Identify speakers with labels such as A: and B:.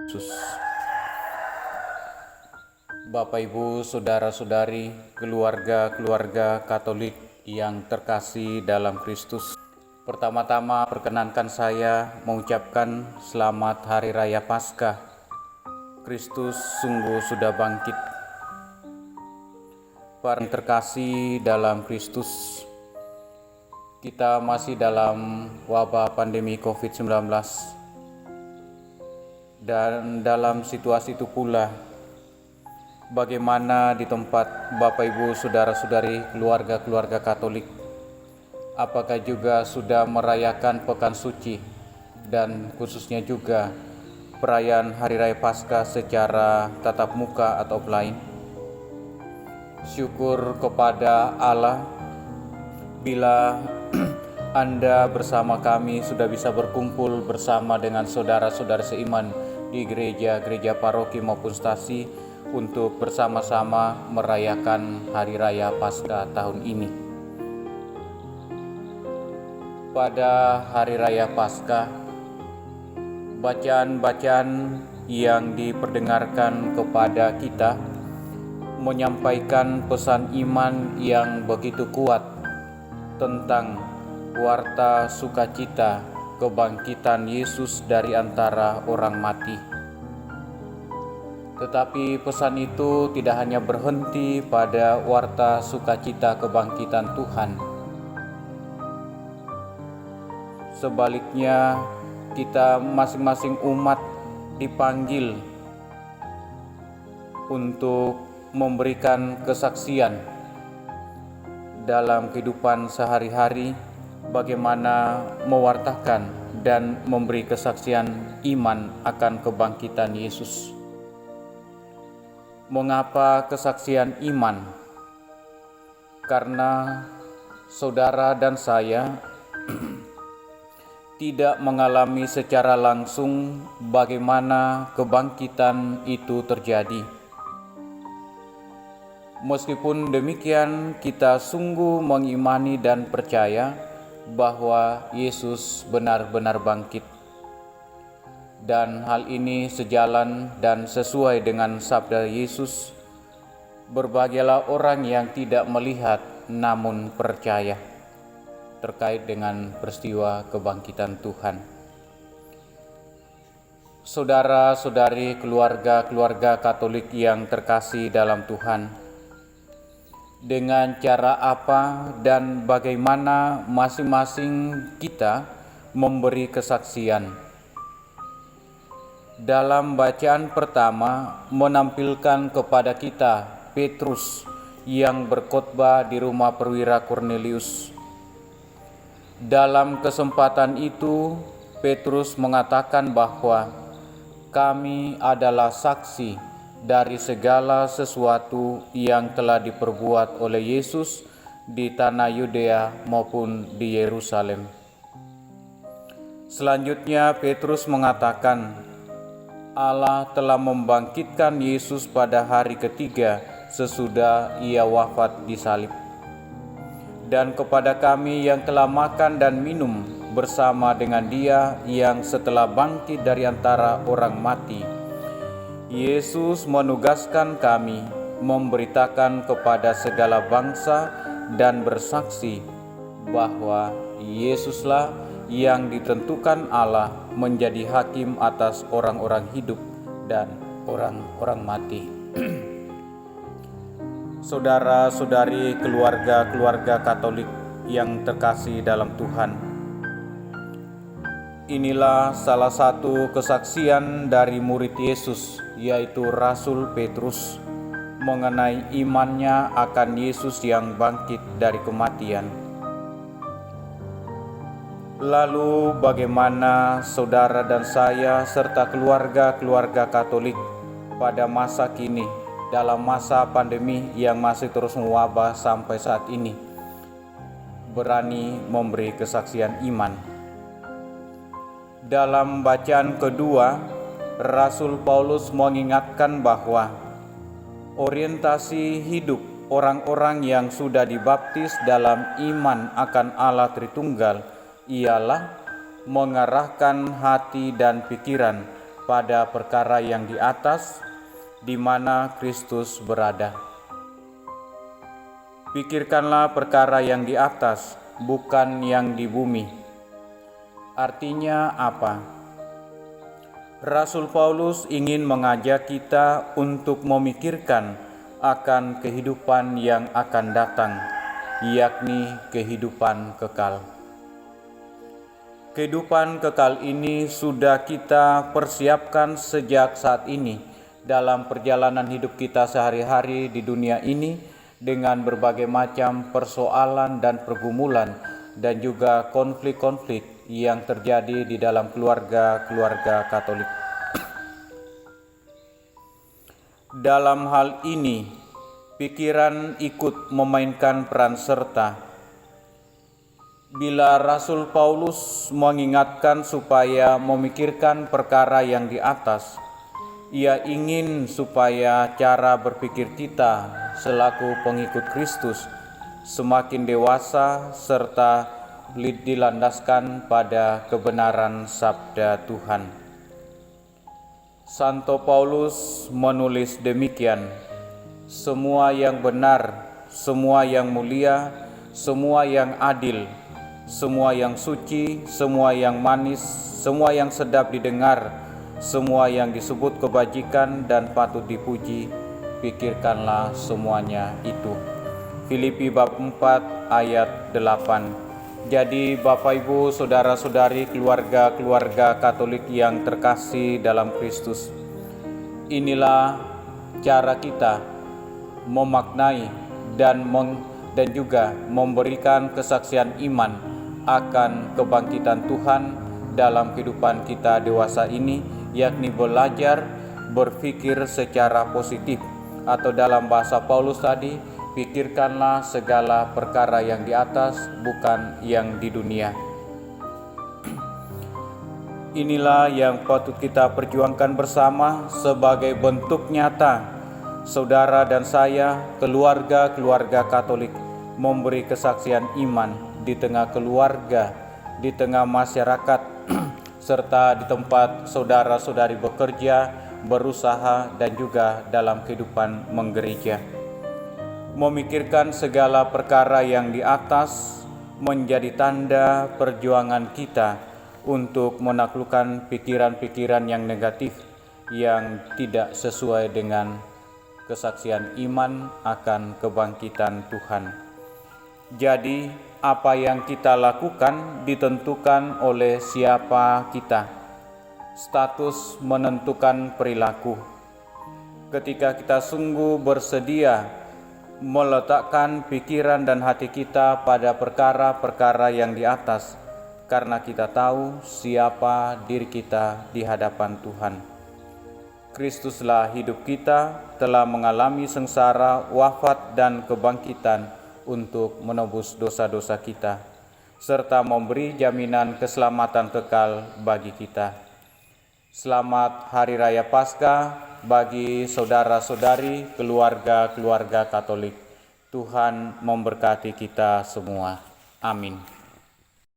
A: Yesus. Bapak, Ibu, saudara-saudari, keluarga-keluarga Katolik yang terkasih dalam Kristus. Pertama-tama perkenankan saya mengucapkan selamat Hari Raya Paskah. Kristus sungguh sudah bangkit. Para yang terkasih dalam Kristus, kita masih dalam wabah pandemi COVID-19. Dan dalam situasi itu pula, bagaimana di tempat Bapak, Ibu, saudara-saudari, keluarga-keluarga Katolik, apakah juga sudah merayakan Pekan Suci dan khususnya juga perayaan Hari Raya Paskah secara tatap muka atau offline? Syukur kepada Allah bila Anda bersama kami sudah bisa berkumpul bersama dengan saudara-saudara seiman di gereja-gereja paroki maupun stasi untuk bersama-sama merayakan Hari Raya Paskah tahun ini. Pada Hari Raya Paskah, bacaan-bacaan yang diperdengarkan kepada kita menyampaikan pesan iman yang begitu kuat tentang warta sukacita kebangkitan Yesus dari antara orang mati. Tetapi pesan itu tidak hanya berhenti pada warta sukacita kebangkitan Tuhan. Sebaliknya, kita masing-masing umat dipanggil untuk memberikan kesaksian dalam kehidupan sehari-hari, bagaimana mewartakan dan memberi kesaksian iman akan kebangkitan Yesus. Mengapa kesaksian iman? Karena saudara dan saya tidak mengalami secara langsung bagaimana kebangkitan itu terjadi. Meskipun demikian, kita sungguh mengimani dan percaya bahwa Yesus benar-benar bangkit. Dan hal ini sejalan dan sesuai dengan sabda Yesus, "Berbahagialah orang yang tidak melihat namun percaya," terkait dengan peristiwa kebangkitan Tuhan. Saudara-saudari, keluarga-keluarga Katolik yang terkasih dalam Tuhan, dengan cara apa dan bagaimana masing-masing kita memberi kesaksian? Dalam bacaan pertama menampilkan kepada kita Petrus yang berkhotbah di rumah perwira Kornelius. Dalam kesempatan itu, Petrus mengatakan bahwa kami adalah saksi dari segala sesuatu yang telah diperbuat oleh Yesus di tanah Yudea maupun di Yerusalem. Selanjutnya Petrus mengatakan Allah telah membangkitkan Yesus pada hari ketiga sesudah ia wafat di salib. Dan kepada kami yang telah makan dan minum bersama dengan dia yang setelah bangkit dari antara orang mati, Yesus menugaskan kami memberitakan kepada segala bangsa dan bersaksi bahwa Yesuslah yang ditentukan Allah menjadi hakim atas orang-orang hidup dan orang-orang mati. Saudara-saudari, keluarga-keluarga Katolik yang terkasih dalam Tuhan, inilah salah satu kesaksian dari murid Yesus, yaitu Rasul Petrus, mengenai imannya akan Yesus yang bangkit dari kematian. Lalu bagaimana saudara dan saya serta keluarga-keluarga Katolik pada masa kini, dalam masa pandemi yang masih terus mewabah sampai saat ini, berani memberi kesaksian iman? Dalam bacaan kedua, Rasul Paulus mengingatkan bahwa orientasi hidup orang-orang yang sudah dibaptis dalam iman akan Allah Tritunggal ialah mengarahkan hati dan pikiran pada perkara yang di atas, di mana Kristus berada. Pikirkanlah perkara yang di atas, bukan yang di bumi. Artinya apa? Rasul Paulus ingin mengajak kita untuk memikirkan akan kehidupan yang akan datang, yakni kehidupan kekal. Kehidupan kekal ini sudah kita persiapkan sejak saat ini dalam perjalanan hidup kita sehari-hari di dunia ini dengan berbagai macam persoalan dan pergumulan dan juga konflik-konflik yang terjadi di dalam keluarga-keluarga Katolik. Dalam hal ini, pikiran ikut memainkan peran serta. Bila Rasul Paulus mengingatkan supaya memikirkan perkara yang di atas, ia ingin supaya cara berpikir kita selaku pengikut Kristus semakin dewasa serta dilandaskan pada kebenaran sabda Tuhan. Santo Paulus menulis demikian, semua yang benar, semua yang mulia, semua yang adil, semua yang suci, semua yang manis, semua yang sedap didengar, semua yang disebut kebajikan dan patut dipuji, pikirkanlah semuanya itu. Filipi bab 4 ayat 8. Jadi Bapak Ibu, saudara-saudari, keluarga-keluarga Katolik yang terkasih dalam Kristus, inilah cara kita memaknai dan juga memberikan kesaksian iman akan kebangkitan Tuhan dalam kehidupan kita dewasa ini, yakni belajar berpikir secara positif, atau dalam bahasa Paulus tadi, pikirkanlah segala perkara yang di atas, bukan yang di dunia. Inilah yang patut kita perjuangkan bersama sebagai bentuk nyata saudara dan saya, keluarga-keluarga Katolik, memberi kesaksian iman di tengah keluarga, di tengah masyarakat, serta di tempat saudara-saudari bekerja, berusaha, dan juga dalam kehidupan menggereja. Memikirkan segala perkara yang di atas menjadi tanda perjuangan kita untuk menaklukkan pikiran-pikiran yang negatif yang tidak sesuai dengan kesaksian iman akan kebangkitan Tuhan. Jadi, apa yang kita lakukan ditentukan oleh siapa kita. Status menentukan perilaku. Ketika kita sungguh bersedia meletakkan pikiran dan hati kita pada perkara-perkara yang di atas, karena kita tahu siapa diri kita di hadapan Tuhan. Kristuslah hidup kita, telah mengalami sengsara, wafat, dan kebangkitan untuk menebus dosa-dosa kita, serta memberi jaminan keselamatan kekal bagi kita. Selamat Hari Raya Paskah bagi saudara-saudari, keluarga-keluarga Katolik. Tuhan memberkati kita semua. Amin.